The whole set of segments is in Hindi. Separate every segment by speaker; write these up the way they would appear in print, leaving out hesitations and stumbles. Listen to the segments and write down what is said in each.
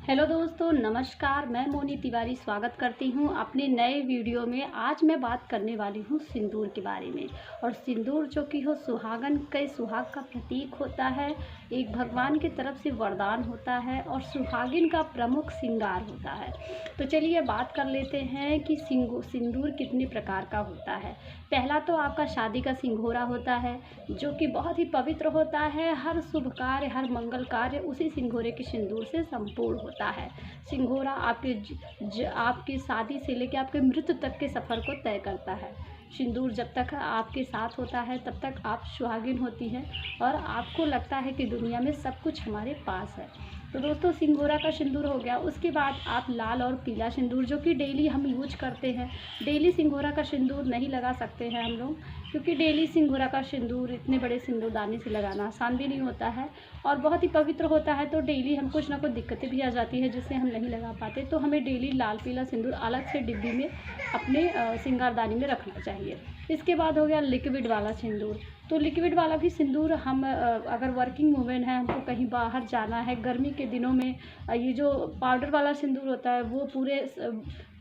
Speaker 1: हेलो दोस्तों, नमस्कार। मैं मोनी तिवारी स्वागत करती हूँ अपने नए वीडियो में। आज मैं बात करने वाली हूँ सिंदूर के बारे में। और सिंदूर जो कि सुहागन के सुहाग का प्रतीक होता है, एक भगवान की तरफ से वरदान होता है और सुहागिन का प्रमुख श्रृंगार होता है। तो चलिए बात कर लेते हैं कि सिंदूर कितने प्रकार का होता है। पहला तो आपका शादी का सिंघोरा होता है, जो कि बहुत ही पवित्र होता है। हर शुभ कार्य, हर मंगल कार्य उसी सिंघोरे के सिंदूर से संपूर्ण होता है। सिंघोरा आपकी शादी से लेकर आपके मृत्यु तक के सफ़र को तय करता है। सिंदूर जब तक आपके साथ होता है तब तक आप सुहागिन होती हैं और आपको लगता है कि दुनिया में सब कुछ हमारे पास है। तो दोस्तों, सिंघोरा का सिंदूर हो गया। उसके बाद आप लाल और पीला सिंदूर, जो कि डेली हम यूज करते हैं। डेली सिंघोरा का सिंदूर नहीं लगा सकते हैं हम लोग, क्योंकि डेली सिंघोरा का सिंदूर इतने बड़े सिंदूरदानी से लगाना आसान भी नहीं होता है और बहुत ही पवित्र होता है। तो डेली हम कुछ ना कुछ दिक्कतें भी आ जाती है जिससे हम नहीं लगा पाते। तो हमें डेली लाल पीला सिंदूर अलग से डिब्बी में अपने श्रृंगारदानी में रखना चाहिए। इसके बाद हो गया लिक्विड वाला सिंदूर। तो लिक्विड वाला भी सिंदूर हम अगर वर्किंग वूमेन है, हमको कहीं बाहर जाना है गर्मी के दिनों में, ये जो पाउडर वाला सिंदूर होता है वो पूरे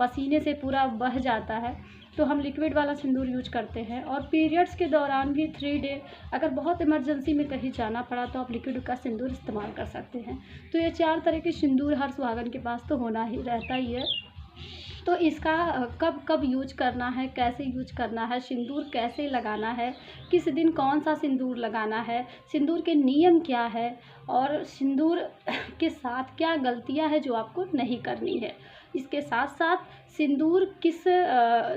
Speaker 1: पसीने से पूरा बह जाता है, तो हम लिक्विड वाला सिंदूर यूज करते हैं। और पीरियड्स के दौरान भी 3 डे अगर बहुत इमरजेंसी में कहीं जाना पड़ा तो आप लिक्विड का सिंदूर इस्तेमाल कर सकते हैं। तो ये 4 तरह के सिंदूर हर सुहागन के पास तो होना ही रहता ही है। तो इसका कब कब यूज करना है, कैसे यूज करना है, सिंदूर कैसे लगाना है, किस दिन कौन सा सिंदूर लगाना है, सिंदूर के नियम क्या है और सिंदूर के साथ क्या गलतियां हैं जो आपको नहीं करनी है। इसके साथ साथ सिंदूर किस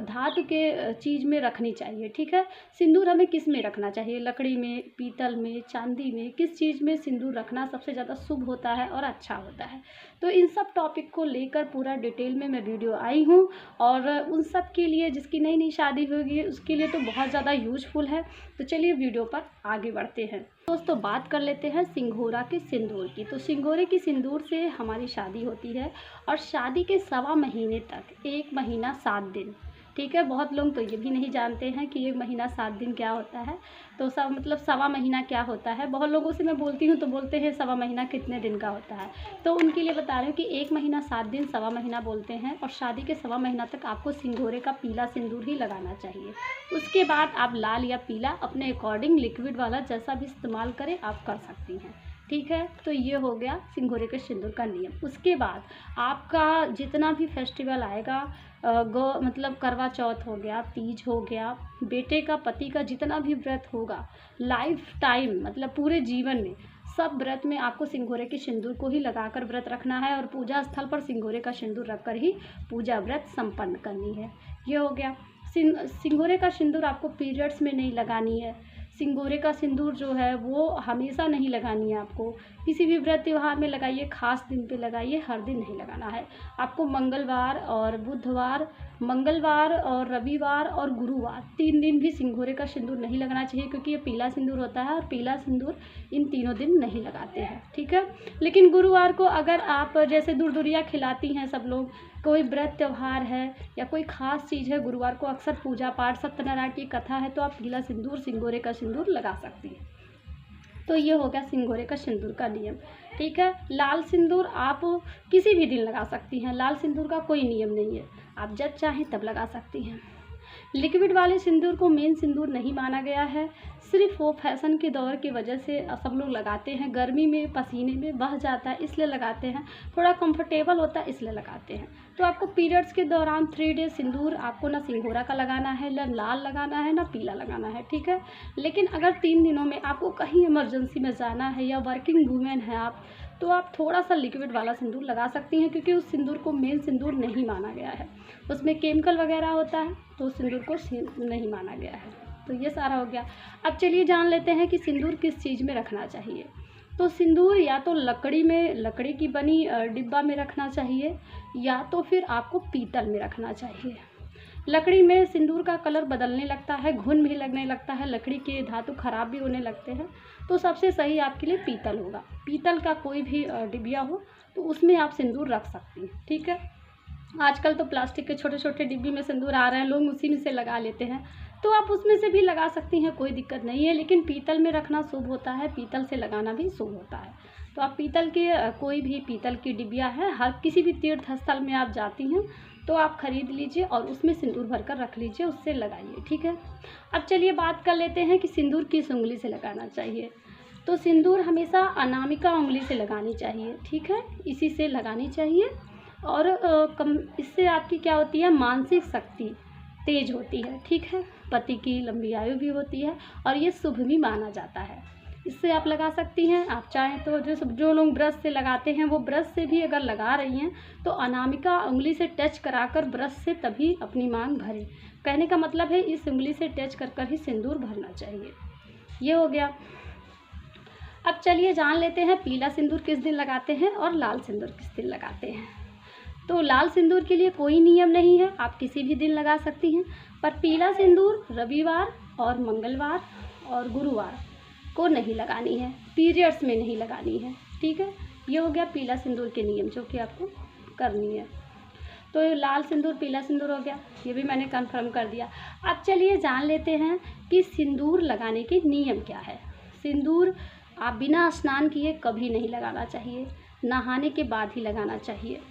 Speaker 1: धातु के चीज़ में रखनी चाहिए, ठीक है। सिंदूर हमें किस में रखना चाहिए, लकड़ी में, पीतल में, चांदी में, किस चीज़ में सिंदूर रखना सबसे ज़्यादा शुभ होता है और अच्छा होता है। तो इन सब टॉपिक को लेकर पूरा डिटेल में मैं वीडियो आई हूँ और उन सब के लिए जिसकी नई नई शादी होगी उसके लिए तो बहुत ज़्यादा यूजफुल है। तो चलिए वीडियो पर आगे बढ़ते हैं। दोस्तों, बात कर लेते हैं सिंघोरा के सिंदूर की। तो सिंघोरे की सिंदूर से हमारी शादी होती है और शादी के 1.25 महीने तक, 1 महीना 7 दिन, ठीक है। बहुत लोग तो ये भी नहीं जानते हैं कि 1 महीना 7 दिन क्या होता है। तो सब मतलब 1.25 महीना क्या होता है। बहुत लोगों से मैं बोलती हूँ तो बोलते हैं 1.25 महीना कितने दिन का होता है। तो उनके लिए बता रही हूँ कि 1 महीना 7 दिन 1.25 महीना बोलते हैं। और शादी के 1.25 महीना तक आपको सिंघोरे का पीला सिंदूर ही लगाना चाहिए। उसके बाद आप लाल या पीला अपने अकॉर्डिंग लिक्विड वाला जैसा भी इस्तेमाल करें आप कर सकती हैं, ठीक है। तो ये हो गया सिंघोरे के सिंदूर का नियम। उसके बाद आपका जितना भी फेस्टिवल आएगा, मतलब करवा चौथ हो गया, तीज हो गया, बेटे का पति का जितना भी व्रत होगा लाइफ टाइम, मतलब पूरे जीवन में, सब व्रत में आपको सिंघोरे के सिंदूर को ही लगाकर व्रत रखना है और पूजा स्थल पर सिंघोरे का सिंदूर रखकर ही पूजा व्रत संपन्न करनी है। ये हो गया। सिंघोरे का सिंदूर आपको पीरियड्स में नहीं लगानी है। सिंघोरे का सिंदूर जो है वो हमेशा नहीं लगानी है आपको। किसी भी व्रत त्यौहार में लगाइए, खास दिन पे लगाइए, हर दिन नहीं लगाना है आपको। मंगलवार और बुधवार, मंगलवार और रविवार और गुरुवार, 3 दिन भी सिंघोरे का सिंदूर नहीं लगाना चाहिए, क्योंकि ये पीला सिंदूर होता है और पीला सिंदूर इन तीनों दिन नहीं लगाते हैं, ठीक है। लेकिन गुरुवार को अगर आप जैसे दूरदूरिया खिलाती हैं सब लोग, कोई व्रत त्यौहार है या कोई ख़ास चीज़ है, गुरुवार को अक्सर पूजा पाठ सत्यनारायण की कथा है, तो आप पीला सिंदूर, सिंघोरे का सिंदूर लगा सकती हैं। तो ये हो गया सिंघोरे का सिंदूर का नियम, ठीक है। लाल सिंदूर आप किसी भी दिन लगा सकती हैं। लाल सिंदूर का कोई नियम नहीं है, आप जब चाहें तब लगा सकती हैं। लिक्विड वाले सिंदूर को मेन सिंदूर नहीं माना गया है, सिर्फ वो फैशन के दौर की वजह से सब लोग लगाते हैं। गर्मी में पसीने में बह जाता है इसलिए लगाते हैं, थोड़ा कंफर्टेबल होता है इसलिए लगाते हैं। तो आपको पीरियड्स के दौरान 3 डे सिंदूर आपको ना सिंघोरा का लगाना है, ना लाल लगाना है, ना पीला लगाना है, ठीक है। लेकिन अगर 3 दिनों में आपको कहीं इमरजेंसी में जाना है या वर्किंग वूमेन है आप, तो आप थोड़ा सा लिक्विड वाला सिंदूर लगा सकती हैं, क्योंकि उस सिंदूर को मेन सिंदूर नहीं माना गया है। उसमें केमिकल वगैरह होता है तो उस सिंदूर को नहीं माना गया है। तो ये सारा हो गया। अब चलिए जान लेते हैं कि सिंदूर किस चीज़ में रखना चाहिए। तो सिंदूर या तो लकड़ी की बनी डिब्बा में रखना चाहिए, या तो फिर आपको पीतल में रखना चाहिए। लकड़ी में सिंदूर का कलर बदलने लगता है, घुन भी लगने लगता है, लकड़ी के धातु खराब भी होने लगते हैं। तो सबसे सही आपके लिए पीतल होगा। पीतल का कोई भी डिबिया हो तो उसमें आप सिंदूर रख सकती हैं, ठीक है। आजकल तो प्लास्टिक के छोटे छोटे डिब्बी में सिंदूर आ रहे हैं, लोग उसी में से लगा लेते हैं। तो आप उसमें से भी लगा सकती हैं, कोई दिक्कत नहीं है, लेकिन पीतल में रखना शुभ होता है, पीतल से लगाना भी शुभ होता है। तो आप पीतल के कोई भी पीतल की डिबिया है, हर किसी भी तीर्थ स्थल में आप जाती हैं तो आप ख़रीद लीजिए और उसमें सिंदूर भरकर रख लीजिए, उससे लगाइए, ठीक है। अब चलिए बात कर लेते हैं कि सिंदूर किस उंगली से लगाना चाहिए। तो सिंदूर हमेशा अनामिका उंगली से लगानी चाहिए, ठीक है, इसी से लगानी चाहिए। और इससे आपकी क्या होती है, मानसिक शक्ति तेज होती है, ठीक है, पति की लंबी आयु भी होती है और ये शुभ भी माना जाता है। इससे आप लगा सकती हैं। आप चाहें तो जो लोग ब्रश से लगाते हैं वो ब्रश से भी अगर लगा रही हैं तो अनामिका उंगली से टच कराकर ब्रश से तभी अपनी मांग भरें। कहने का मतलब है इस उंगली से टच कर कर ही सिंदूर भरना चाहिए। ये हो गया। अब चलिए जान लेते हैं पीला सिंदूर किस दिन लगाते हैं और लाल सिंदूर किस दिन लगाते हैं। तो लाल सिंदूर के लिए कोई नियम नहीं है, आप किसी भी दिन लगा सकती हैं, पर पीला सिंदूर रविवार और मंगलवार और गुरुवार को नहीं लगानी है, पीरियड्स में नहीं लगानी है, ठीक है। ये हो गया पीला सिंदूर के नियम जो कि आपको करनी है। तो लाल सिंदूर पीला सिंदूर हो गया, ये भी मैंने कंफर्म कर दिया। अब चलिए जान लेते हैं कि सिंदूर लगाने के नियम क्या है। सिंदूर आप बिना स्नान किए कभी नहीं लगाना चाहिए, नहाने के बाद ही लगाना चाहिए।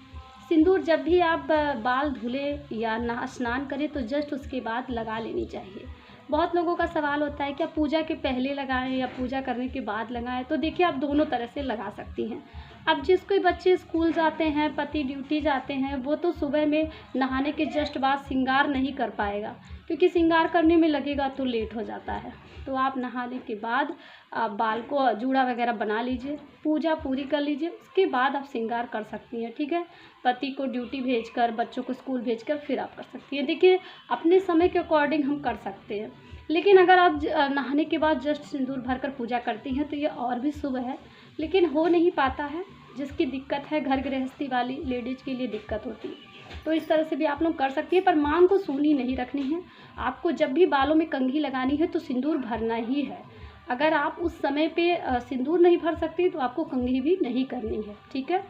Speaker 1: सिंदूर जब भी आप बाल धुले या स्नान करें तो जस्ट उसके बाद लगा लेनी चाहिए। बहुत लोगों का सवाल होता है क्या पूजा के पहले लगाएं या पूजा करने के बाद लगाएं। तो देखिए आप दोनों तरह से लगा सकती हैं। अब जिसके बच्चे स्कूल जाते हैं, पति ड्यूटी जाते हैं, वो तो सुबह में नहाने के जस्ट बाद श्रृंगार नहीं कर पाएगा, क्योंकि श्रृंगार करने में लगेगा तो लेट हो जाता है। तो आप नहाने के बाद आप बाल को जूड़ा वगैरह बना लीजिए, पूजा पूरी कर लीजिए, उसके बाद आप श्रृंगार कर सकती हैं, ठीक है। पति को ड्यूटी भेजकर, बच्चों को स्कूल भेजकर फिर आप कर सकती हैं। देखिए अपने समय के अकॉर्डिंग हम कर सकते हैं, लेकिन अगर आप नहाने के बाद जस्ट सिंदूर भरकर पूजा करती हैं तो ये और भी शुभ है, लेकिन हो नहीं पाता है। जिसकी दिक्कत है, घर गृहस्थी वाली लेडीज़ के लिए दिक्कत होती है, तो इस तरह से भी आप लोग कर सकती हैं, पर मांग को सूनी नहीं रखनी है। आपको जब भी बालों में कंघी लगानी है तो सिंदूर भरना ही है। अगर आप उस समय पे सिंदूर नहीं भर सकती तो आपको कंघी भी नहीं करनी है, ठीक है।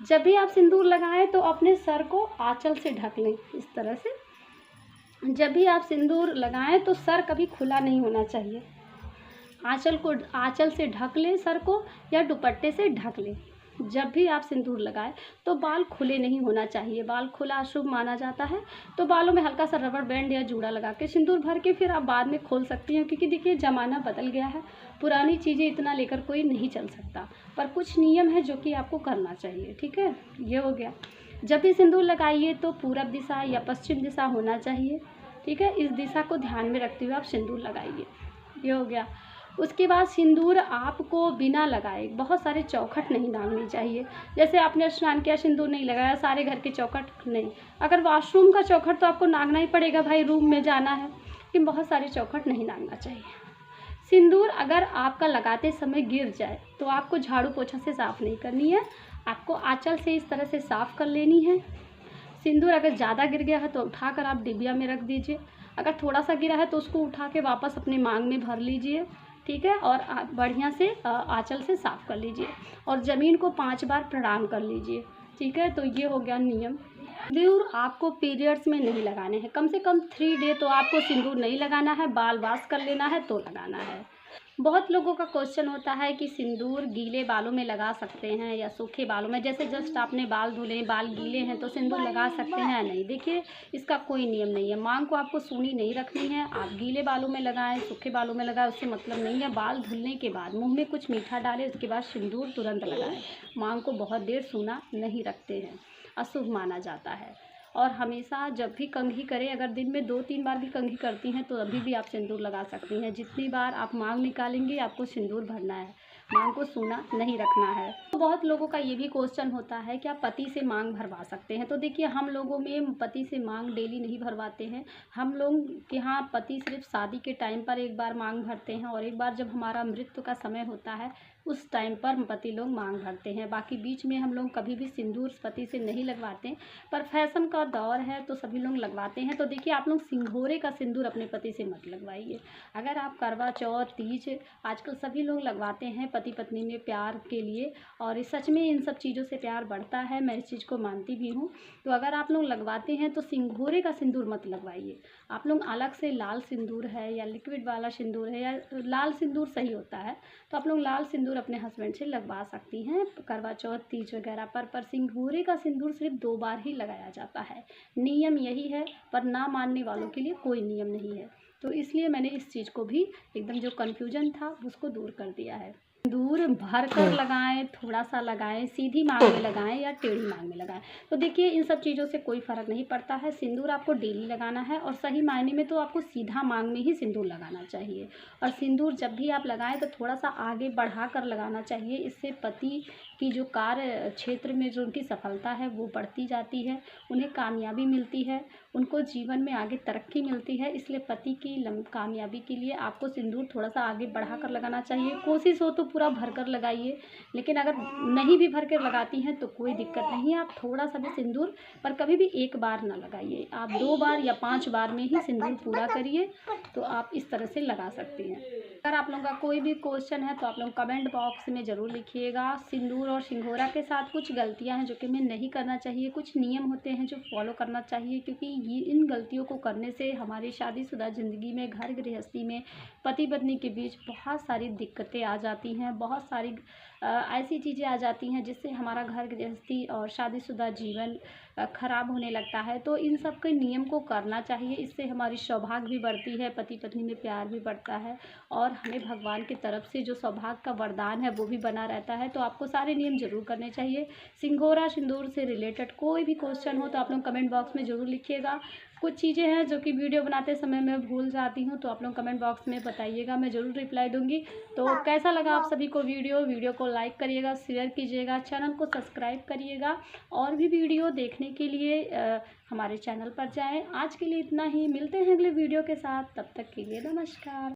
Speaker 1: जब भी आप सिंदूर लगाएं तो अपने सर को आंचल से ढक लें, इस तरह से। जब भी आप सिंदूर लगाएं तो सर कभी खुला नहीं होना चाहिए, आंचल से ढक लें सर को या दुपट्टे से ढक लें। जब भी आप सिंदूर लगाएं तो बाल खुले नहीं होना चाहिए, बाल खुला अशुभ माना जाता है। तो बालों में हल्का सा रबर बैंड या जूड़ा लगा के सिंदूर भर के फिर आप बाद में खोल सकती हैं, क्योंकि देखिए ज़माना बदल गया है, पुरानी चीज़ें इतना लेकर कोई नहीं चल सकता, पर कुछ नियम है जो कि आपको करना चाहिए, ठीक है। ये हो गया। जब भी सिंदूर लगाइए तो पूरब दिशा या पश्चिम दिशा होना चाहिए, ठीक है। इस दिशा को ध्यान में रखते हुए आप सिंदूर लगाइए। ये हो गया। उसके बाद सिंदूर आपको बिना लगाए बहुत सारे चौखट नहीं दागनी चाहिए। जैसे आपने स्नान किया, सिंदूर नहीं लगाया, सारे घर के चौखट नहीं। अगर वॉशरूम का चौखट तो आपको नागना ही पड़ेगा, भाई रूम में जाना है, लेकिन बहुत सारे चौखट नहीं नागना चाहिए। सिंदूर अगर आपका लगाते समय गिर जाए तो आपको झाड़ू पोछा से साफ़ नहीं करनी है, आपको आंचल से इस तरह से साफ़ कर लेनी है। सिंदूर अगर ज़्यादा गिर गया है तो उठाकर आप डिबिया में रख दीजिए, अगर थोड़ा सा गिरा है तो उसको उठा के वापस अपने मांग में भर लीजिए, ठीक है। और बढ़िया से आंचल से साफ़ कर लीजिए और ज़मीन को 5 बार प्रणाम कर लीजिए, ठीक है। तो ये हो गया नियम। सिंदूर आपको पीरियड्स में नहीं लगाने हैं, कम से कम 3 डे तो आपको सिंदूर नहीं लगाना है, बाल वॉश कर लेना है तो लगाना है। बहुत लोगों का क्वेश्चन होता है कि सिंदूर गीले बालों में लगा सकते हैं या सूखे बालों में, जैसे जस्ट आपने बाल धुले, बाल गीले हैं तो सिंदूर लगा सकते हैं या नहीं। देखिए इसका कोई नियम नहीं है, मांग को आपको सूनी नहीं रखनी है। आप गीले बालों में लगाएं, सूखे बालों में लगाएं, उससे मतलब नहीं है। बाल धुलने के बाद मुंह में कुछ मीठा डालें, उसके बाद सिंदूर तुरंत लगाएं। मांग को बहुत देर सूना नहीं रखते हैं, अशुभ माना जाता है। और हमेशा जब भी कंघी करें, अगर दिन में 2-3 बार भी कंघी करती हैं तो अभी भी आप सिंदूर लगा सकती हैं। जितनी बार आप मांग निकालेंगे आपको सिंदूर भरना है, मांग को सूना नहीं रखना है। तो बहुत लोगों का ये भी क्वेश्चन होता है कि आप पति से मांग भरवा सकते हैं। तो देखिए हम लोगों में पति से मांग डेली नहीं भरवाते हैं। हम लोग के यहाँ पति सिर्फ शादी के टाइम पर एक बार मांग भरते हैं और एक बार जब हमारा मृत्यु का समय होता है उस टाइम पर पति लोग मांग भरते हैं। बाकी बीच में हम लोग कभी भी सिंदूर पति से नहीं लगवाते, पर फैशन का दौर है तो सभी लोग लगवाते हैं। तो देखिए, आप लोग सिंघोरे का सिंदूर अपने पति से मत लगवाइए। अगर आप करवा चौथ, तीज, आजकल सभी लोग लगवाते हैं पति पत्नी में प्यार के लिए, और सच में इन सब चीज़ों से प्यार बढ़ता है, मैं इस चीज़ को मानती भी हूँ। तो अगर आप लोग लगवाते हैं तो सिंघोरे का सिंदूर मत लगवाइए। आप लोग अलग से लाल सिंदूर है या लिक्विड वाला सिंदूर है, या लाल सिंदूर सही होता है, तो आप लोग लाल सिंदूर अपने हस्बैंड से लगवा सकती हैं करवा चौथ, तीज वगैरह पर सिंघोरे का सिंदूर सिर्फ 2 बार ही लगाया जाता है। नियम यही है, पर ना मानने वालों के लिए कोई नियम नहीं है। तो इसलिए मैंने इस चीज़ को भी एकदम जो कन्फ्यूजन था उसको दूर कर दिया है। सिंदूर भर कर लगाएं, थोड़ा सा लगाएं, सीधी मांग में लगाएं या टेढ़ी मांग में लगाएं, तो देखिए इन सब चीज़ों से कोई फ़र्क नहीं पड़ता है। सिंदूर आपको डेली लगाना है, और सही मायने में तो आपको सीधा मांग में ही सिंदूर लगाना चाहिए। और सिंदूर जब भी आप लगाएं तो थोड़ा सा आगे बढ़ा कर लगाना चाहिए। इससे पति की जो कार्य क्षेत्र में जो उनकी सफलता है वो बढ़ती जाती है, उन्हें कामयाबी मिलती है, उनको जीवन में आगे तरक्की मिलती है। इसलिए पति की कामयाबी के लिए आपको सिंदूर थोड़ा सा आगे बढ़ा कर लगाना चाहिए। कोशिश हो तो पूरा भर कर लगाइए, लेकिन अगर नहीं भी भर कर लगाती हैं तो कोई दिक्कत नहीं है, आप थोड़ा सा भी सिंदूर, पर कभी भी एक बार ना लगाइए, आप 2 बार या 5 बार में ही सिंदूर पूरा करिए, तो आप इस तरह से लगा सकती हैं। अगर आप लोगों का कोई भी क्वेश्चन है तो आप लोग कमेंट बॉक्स में ज़रूर लिखिएगा। सिंदूर और सिंघोरा के साथ कुछ गलतियां हैं जो कि हमें नहीं करना चाहिए, कुछ नियम होते हैं जो फॉलो करना चाहिए, क्योंकि ये इन गलतियों को करने से हमारी शादीशुदा ज़िंदगी में, घर गृहस्थी में, पति पत्नी के बीच बहुत सारी दिक्कतें आ जाती हैं, बहुत सारी ऐसी चीज़ें आ जाती हैं जिससे हमारा घर गृहस्थी और शादीशुदा जीवन ख़राब होने लगता है। तो इन सब के नियम को करना चाहिए, इससे हमारी सौभाग्य भी बढ़ती है, पति पत्नी में प्यार भी बढ़ता है, और हमें भगवान की तरफ से जो सौभाग्य का वरदान है वो भी बना रहता है। तो आपको सारे नियम ज़रूर करने चाहिए। सिंघोरा सिंदूर से रिलेटेड कोई भी क्वेश्चन हो तो आप लोग कमेंट बॉक्स में ज़रूर लिखिएगा। कुछ चीज़ें हैं जो कि वीडियो बनाते समय मैं भूल जाती हूँ, तो आप लोग कमेंट बॉक्स में बताइएगा, मैं ज़रूर रिप्लाई दूँगी। तो कैसा लगा आप सभी को वीडियो को लाइक करिएगा, शेयर कीजिएगा, चैनल को सब्सक्राइब करिएगा, और भी वीडियो देखने के लिए हमारे चैनल पर जाएं। आज के लिए इतना ही, मिलते हैं अगले वीडियो के साथ, तब तक के लिए नमस्कार।